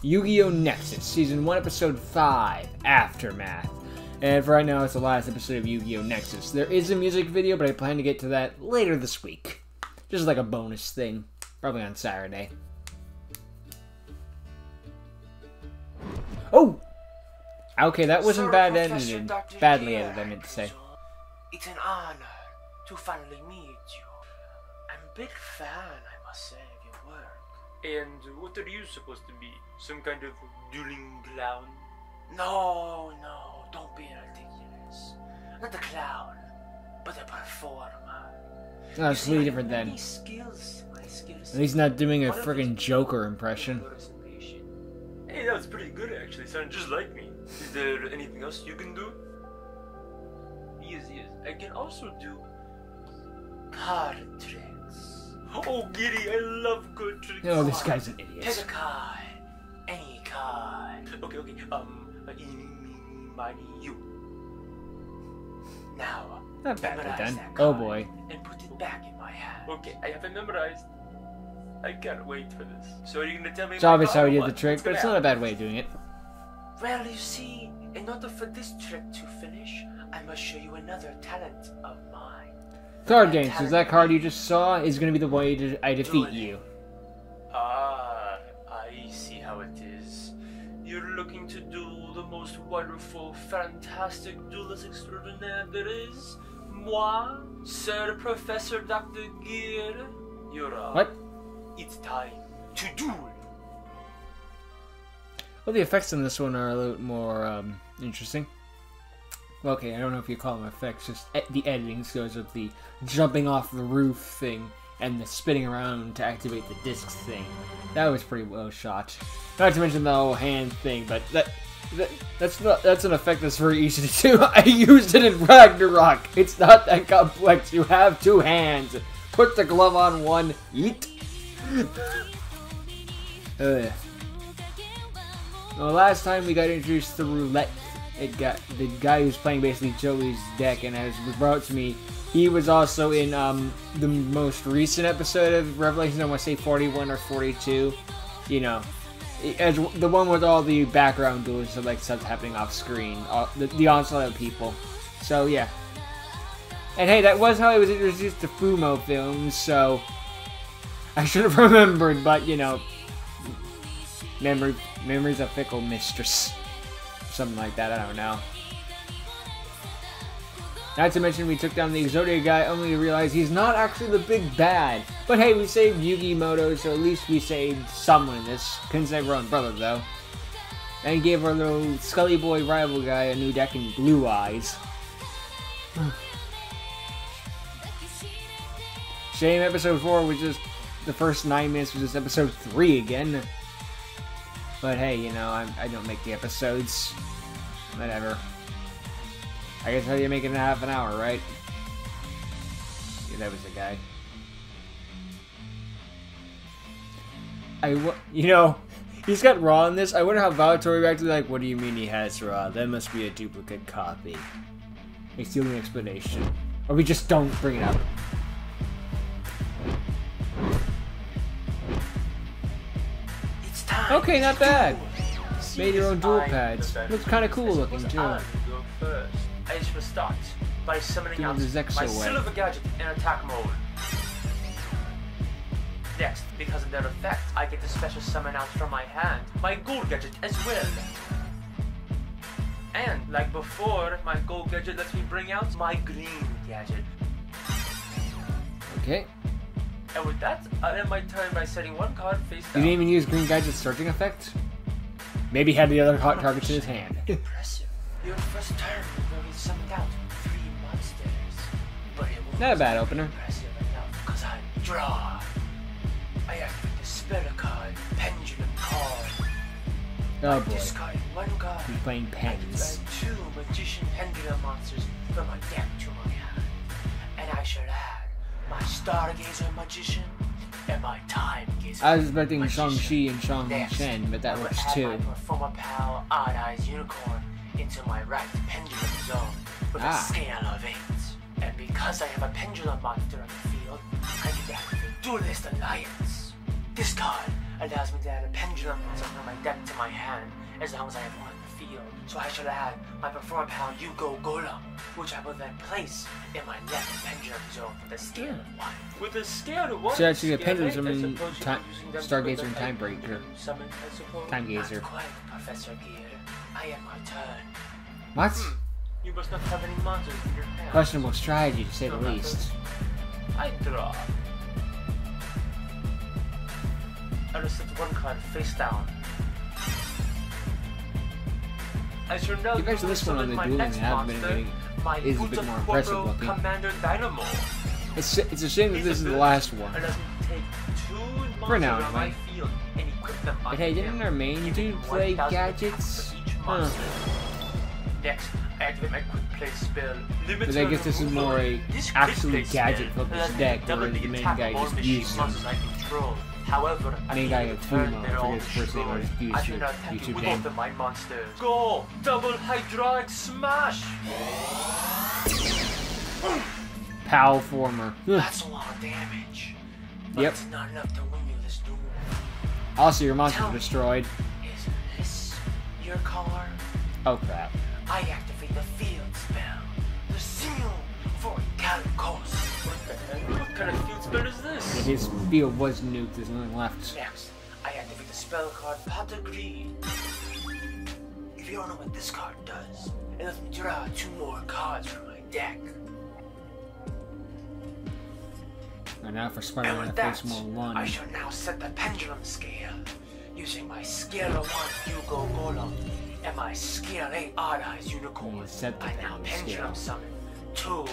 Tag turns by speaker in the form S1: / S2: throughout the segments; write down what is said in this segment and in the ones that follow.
S1: Yu-Gi-Oh! Nexus, Season 1, Episode 5, Aftermath. And for right now, it's the last episode of Yu-Gi-Oh! Nexus. There is a music video, but I plan to get to that later this week. Just like a bonus thing. Probably on Saturday. Oh! Okay, that wasn't badly edited, I meant to say.
S2: It's an honor to finally meet you. I'm a big fan, I must say, of your work.
S3: And what are you supposed to be? Some kind of dueling clown?
S2: No, don't be ridiculous. Not a clown, but a performer.
S1: No, it's really different then. At least not doing a friggin' Joker impression.
S3: Hey, that was pretty good actually. Sounded just like me. Is there anything else you can do? Yes. I can also do
S2: card tricks.
S3: Oh, giddy! I love card tricks.
S1: Oh, this guy's an idiot.
S2: Pick a card. Any card.
S3: Okay. You.
S2: Now,
S1: not badly done.
S2: that
S1: Oh
S2: card
S1: boy.
S2: And put it back in my hand.
S3: Okay, I have it memorized. I can't wait for this. So are you gonna tell me?
S1: It's obvious how he did the
S3: what?
S1: trick, but it's not a bad way of doing it.
S2: Well, you see, in order for this trick to finish, I must show you another talent of mine.
S1: Card game, so that card you just saw is going to be the way I defeat you.
S3: Ah, I see how it is. You're looking to do the most wonderful, fantastic duelist extraordinaire there is? Moi, Sir Professor Dr. Gear. You're
S1: What?
S3: It's time to duel.
S1: Well, the effects on this one are a little more interesting. Well, okay, I don't know if you call them effects, just the editing goes with the jumping off the roof thing and the spinning around to activate the discs thing. That was pretty well shot. Not to mention the whole hand thing, but that's an effect that's very easy to do. I used it in Ragnarok. It's not that complex. You have two hands. Put the glove on one. Eat. Well, last time we got introduced to roulette. It got the guy who's playing basically Joey's deck, and as was brought to me, he was also in the most recent episode of Revelations. I want to say 41 or 42. You know, as the one with all the background duels, so like stuff happening off screen, the onslaught of people. So yeah, and hey, that was how I was introduced to Omni-Films. So I should have remembered, but you know, memory's a fickle mistress. Something like that, I don't know. Not to mention we took down the Exodia guy only to realize he's not actually the big bad. But hey, we saved Yugi-Moto, so at least we saved someone in this. Couldn't save our own brother, though. And gave our little Scully Boy rival guy a new deck in Blue Eyes. Shame episode 4 was just... the first 9 minutes was just episode 3 again. But hey, you know, I don't make the episodes. Whatever. I guess how you make it in half an hour, right? Yeah, that was the guy. You know, he's got Raw in this. I wonder how Valator reacted. Like, what do you mean he has Raw? That must be a duplicate copy. Makes the only explanation. Or we just don't bring it up. Okay, not bad. Made your own dual pads. Looks kind of cool looking too.
S3: I shall start by summoning out my silver gadget in attack mode. Next, because of their effect, I get to special summon out from my hand my gold gadget as well. And like before, my gold gadget lets me bring out my green gadget.
S1: Okay.
S3: And with that, I'll end my turn by setting one card face down.
S1: You didn't even use Green Gadget's searching effect? Maybe he had the other hot targets in his hand.
S2: Impressive. Your first turn where we summoned out 3 monsters. But it won't
S1: Not a bad opener.
S2: impressive enough, because I draw. I activate the Spirit card, Pendulum card.
S1: Oh
S2: I
S1: boy.
S2: discard 1 card.
S1: He's playing pens.
S2: I add 2 Magician Pendulum monsters from my deck to my hand. And I shall add my Stargazer Magician and my Time Gazer.
S1: I was expecting
S2: Magician.
S1: Shang-Chi and
S2: Next,
S1: Shang-Chen, but that
S2: I will
S1: works
S2: add
S1: too.
S2: my Performer Pal Odd Eyes Unicorn into my right pendulum zone with a scale of 8. And because I have a pendulum monster on the field, I can activate Duelist Alliance. This card allows me to add a pendulum monster from my deck to my hand as long as I have one in the field. So I shall add my performer pal Yugo Golem, which I will then place in my next pendulum zone with a scale of 1.
S3: With a scale of 1?
S1: So actually a
S3: scale
S1: pendulum
S3: eight, I
S1: and
S3: suppose
S1: time,
S3: you're using them
S1: Stargazer
S3: for
S1: and
S3: the
S1: Time
S3: type
S1: Breaker.
S3: Summon, I suppose?
S1: Time Gazer.
S2: Not quite, Professor Gear. I am my turn.
S1: What?
S3: You must not have any monsters in your hand.
S1: Questionable strategy, to say the
S3: No
S1: least.
S3: I draw. I will set one card face down. I shall now
S1: You guys, this one on the
S3: my
S1: dueling
S3: next
S1: have been
S3: monster, my
S1: is a bit more impressive
S3: Buttercorpo
S1: looking.
S3: Commander Dynamo.
S1: It's a shame that this is the last one.
S3: Allows me to take 2 monsters
S1: For now,
S3: on my
S1: anyway.
S3: field and equip them
S1: But
S3: on
S1: hey,
S3: him,
S1: didn't our main
S3: giving
S1: dude
S3: him
S1: play
S3: 1,000
S1: gadgets?
S3: attacks for each
S1: Huh.
S3: monster. Next, I activate my quick play spell.
S1: But I guess this is more a
S3: This
S1: actually
S3: quick play
S1: gadget
S3: spell
S1: focused
S3: allows me
S1: deck,
S3: to double
S1: whereas
S3: the
S1: the main
S3: attack
S1: guy
S3: of all
S1: just
S3: machine
S1: used them.
S3: monsters I control. However, at
S1: Main
S3: the
S1: guy
S3: end
S1: had
S3: of the
S1: Fumo,
S3: turn,
S1: I
S3: they're all
S1: forget his first name, or his
S3: destroyed. I shall now
S1: YouTube
S3: attempt to
S1: name.
S3: whittle them my monsters. Go! Double hydraulic smash!
S1: Pal former.
S2: That's a lot of damage. But
S1: Yep.
S2: it's not enough to win you this duel.
S1: Also, your monster's
S2: Tell me.
S1: destroyed.
S2: Is this your card?
S1: Oh crap.
S2: I activate the field spell. The seal for Calicos.
S3: What the heck? What kind of field spell is this?
S1: His field was nuked, there's nothing left.
S2: Next, I activate the spell card Pot of Greed. If you don't know what this card does, it lets me draw 2 more cards from my deck.
S1: And now for
S2: And
S1: Spider-Man
S2: with
S1: to
S2: that,
S1: face more one.
S2: I shall now set the pendulum scale using my scale of 1 Yugo Golem and my scale 8 Odd Eyes Unicorn.
S1: You set the
S2: I now
S1: pendulum
S2: pendulum
S1: scale.
S2: summon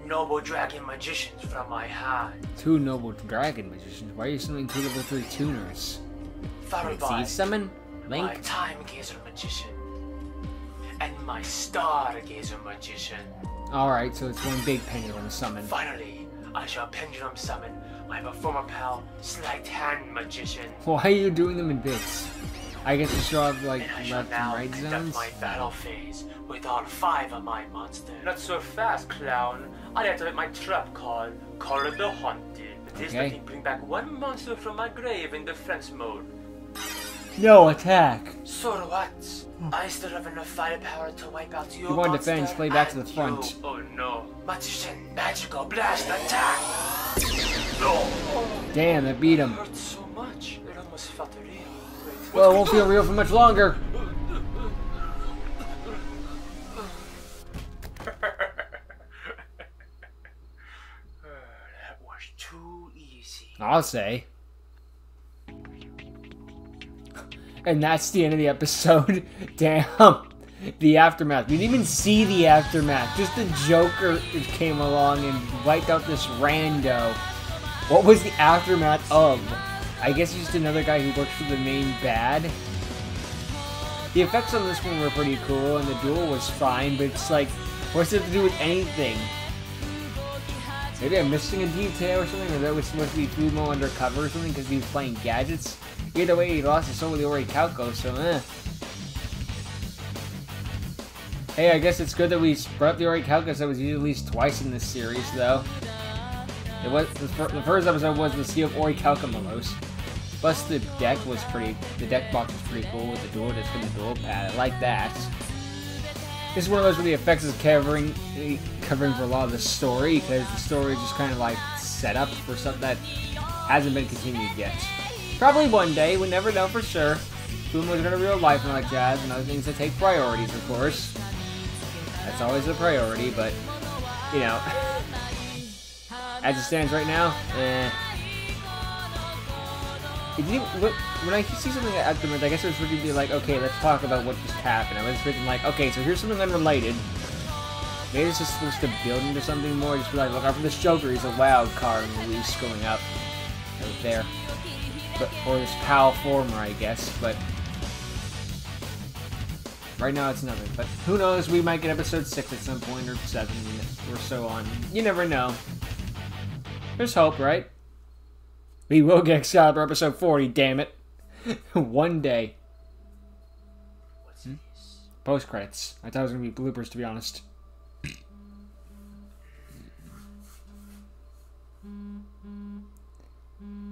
S2: 2 Noble Dragon Magicians from my hand,
S1: 2 noble dragon magicians. Why are you summoning 2 level 3 tuners?
S2: followed
S1: Wait,
S2: by
S1: Seed summon?
S2: my
S1: Link?
S2: Time Gazer Magician and my Star Gazer Magician.
S1: Alright, so it's one big pendulum summon.
S2: Finally, I shall pendulum summon my performer pal Sleight Hand Magician.
S1: Why are you doing them in bits? I guess you should have like
S2: And I shall
S1: left
S2: now
S1: and right
S2: conduct
S1: zones.
S2: my battle phase with all 5 of my monsters.
S3: Not so fast, clown. I activate my trap card, Call of the Haunted. This
S1: Okay.
S3: let me bring back 1 monster from my grave in defense mode.
S1: No attack!
S2: So what? I still have enough firepower to wipe out your
S1: You want
S2: monster
S1: defense, play back to the
S2: and
S1: front.
S2: you.
S3: Oh no.
S2: Magician, magical blast attack! No!
S1: Damn, that beat him.
S2: Hurts so much, it almost felt real. Wait,
S1: Well, it won't feel real for much longer.
S2: that was too easy.
S1: I'll say. And that's the end of the episode. Damn. The aftermath. We didn't even see the aftermath. Just the Joker came along and wiped out this rando. What was the aftermath of? I guess he's just another guy who works for the main bad. The effects on this one were pretty cool, and the duel was fine, but it's like, what's it to do with anything? Maybe I'm missing a detail or something, or that was supposed to be Fumo undercover or something because he was playing gadgets. Either way, he lost his soul with the Orichalco, so Hey, I guess it's good that we brought up the Orichalco, so it was used at least twice in this series, though. It was the first episode was the Sea of Orichalcomelos. Plus, the deck was the deck box was pretty cool with the dual disc and the dual pad. I like that. This is one of those where the effects is covering for a lot of the story, because the story is just kind of like set up for something that hasn't been continued yet. Probably one day, we never know for sure. Fumo's gonna real life and like jazz and other things that take priorities, of course. That's always a priority, but you know, as it stands right now, when I see something at the moment, I guess it was going to be like, okay, let's talk about what just happened. I was thinking like, okay, so here's something unrelated. Maybe it's just supposed to build into something more. Just be like, look out for this Joker. He's a wild card loose going up right there. But, or this pal former, I guess. But right now it's nothing. But who knows? We might get episode 6 at some point, or 7, or so on. You never know. There's hope, right? We will get Excalibur episode 40, damn it. One day.
S2: What's this?
S1: Post credits. I thought it was going to be bloopers, to be honest.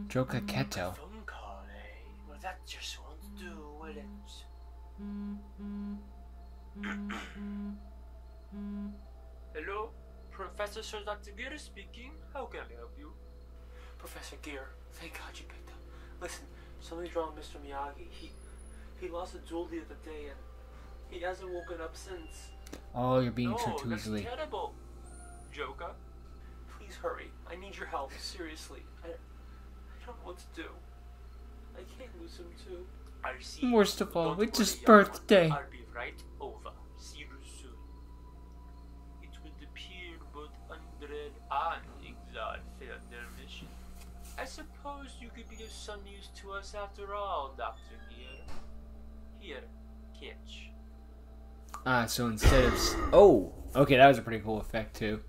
S1: Joker Keto.
S2: Phone call, eh? just won't do, will it?
S3: Hello? Professor Sir Dr. Gear speaking. How can I help you?
S2: Professor Gear, thank God you picked up. Listen, somebody's wrong with Mr. Miyagi. He lost a duel the other day and he hasn't woken up since.
S1: Oh, you're being
S3: No,
S1: tricked too
S3: that's
S1: easily.
S3: terrible. Joker?
S2: Please hurry. I need your help, seriously. I don't know what to do. I can't lose him too.
S3: I'll see you.
S1: Worst of all,
S3: Don't
S1: it's his
S3: worry, young one.
S1: birthday.
S3: I'll be right over. See you soon. It would appear both Undead and Exalt failed their mission. I suppose you could be of some use to us after all, Dr. Gear. Here, catch.
S1: So instead of... Oh! Okay, that was a pretty cool effect, too.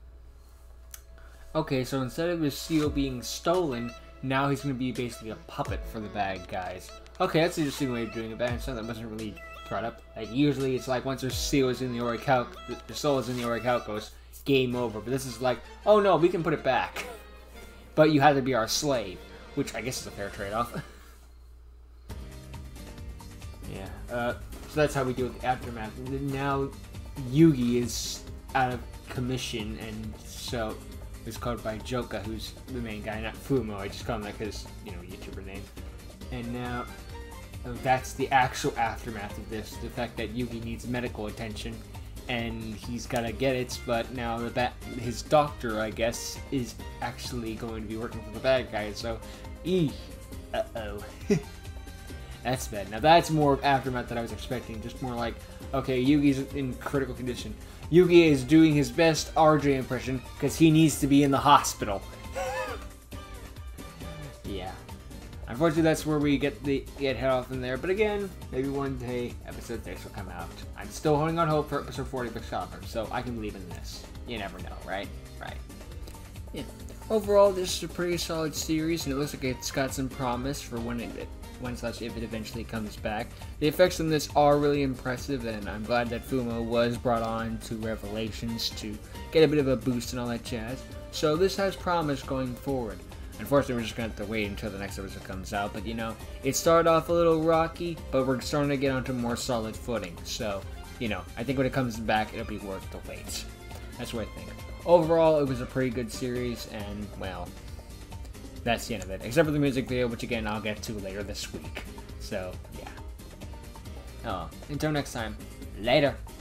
S1: Okay, so instead of his seal being stolen, now he's going to be basically a puppet for the bad guys. Okay, that's an interesting way of doing it, but it's something that wasn't really brought up. Like, usually it's like once their seal is in the Orichalc, the soul is in the Orichalcos, game over. But this is like, oh no, we can put it back. But you have to be our slave, which I guess is a fair trade-off. Yeah, so that's how we deal with the aftermath. Now, Yugi is out of commission, and so it's called by Joka, who's the main guy, not Fumo. I just call him like his, YouTuber name. And now, that's the actual aftermath of this. The fact that Yugi needs medical attention, and he's gotta get it, but now his doctor, I guess, is actually going to be working for the bad guys, so, uh-oh. That's bad. Now that's more aftermath than I was expecting. Just more like, okay, Yugi's in critical condition. Yugi is doing his best RJ impression because he needs to be in the hospital. Yeah. Unfortunately, that's where we get head off in there. But again, maybe one day episode 6 will come out. I'm still holding on hope for episode 40 of Chopper, so I can believe in this. You never know, right? Right. Yeah. Overall, this is a pretty solid series, and it looks like it's got some promise for when if it eventually comes back. The effects on this are really impressive, and I'm glad that Fumo was brought on to Revelations to get a bit of a boost and all that jazz. So this has promise going forward. Unfortunately, we're just going to have to wait until the next episode comes out, but it started off a little rocky, but we're starting to get onto more solid footing. So, I think when it comes back, it'll be worth the wait. That's what I think. Overall, it was a pretty good series, and, well, that's the end of it. Except for the music video, which again, I'll get to later this week. So, yeah. Oh, until next time, later.